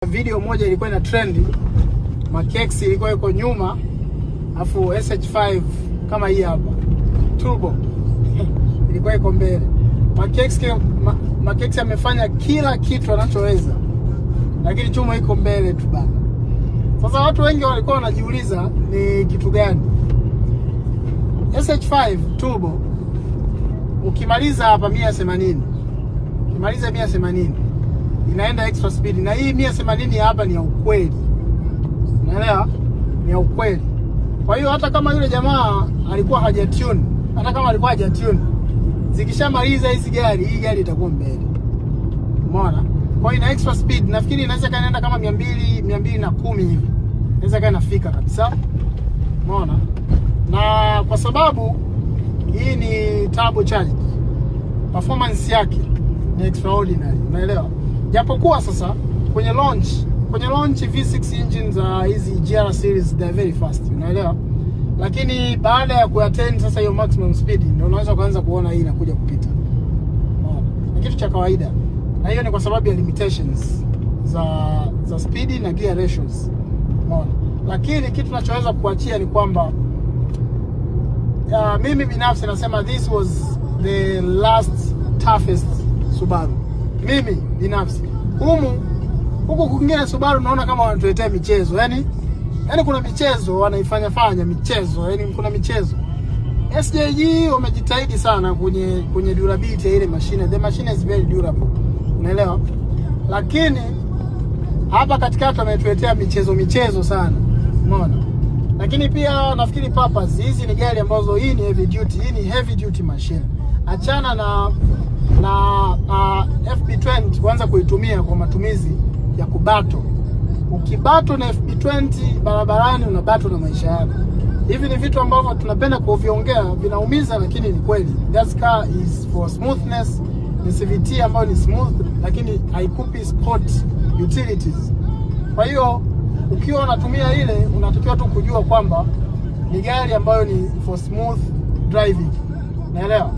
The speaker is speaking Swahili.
Video moja ilikuwa ina trend, Makex ilikuwa iko nyuma, afu SH5 kama hii hapa turbo ilikuwa iko mbele. Makex amefanya kila kitu anachoweza, lakini chuma iko mbele tu bana. Sasa watu wengi walikuwa wanajiuliza ni kitu gani SH5 turbo. Ukimaliza hapa 180, ukimaliza 180 inaenda extra speed, na hii 180 hapa ni ya ukweli, unaelewa, ni ya ukweli. Kwa hiyo hata kama yule jamaa alikuwa hajatune, hata kama alikuwa hajatune, zikishamaliza hizi gari, hii gari itakuwa mbele, umeona. Kwa hiyo ina extra speed, nafikiri inaweza kaenda kama 210 hivi, inaweza kaenda nafika kabisa, umeona. Na kwa sababu hii ni turbo charge, performance yake ni extraordinary, unaelewa. Japokuwa sasa kwenye launch V6 engines za hizi GR series they are very fast, unaelewa. Lakini baada ya kuattain sasa hiyo maximum speed ndio unaweza kuanza kuona hii inakuja kupita. Ni kitu cha kawaida. Na hiyo ni kwa sababu ya limitations za speed na gear ratios. Unaona? Lakini kitu tunachoweza kuachia ni kwamba mimi binafsi nasema this was the last toughest Subaru. Mimi binafsi huku kwingine Subaru naona kama wanatuletea michezo, yani kuna michezo wanaifanya michezo, yani kuna michezo. SJG wamejitahidi sana kwenye durability ya ile mashine. The machine is very durable, unaelewa. Lakini hapa katikati wametuletea michezo sana, unaona. Lakini pia nafikiri purpose, hizi ni gari ambazo hii ni heavy duty machine. Achana na FB20 kuanza kuitumia kwa matumizi ya kubato. Ukibato na FB20 barabarani unabato na maisha yako. Hivi ni vitu ambavyo tunapenda kuviongea, vinaumiza lakini ni kweli. This car is for smoothness, ni CVT ambayo ni smooth lakini haikupi sport utilities. Kwa hiyo ukiwa unatumia ile, unatakiwa tu kujua kwamba ni gari ambayo ni for smooth driving, unaelewa.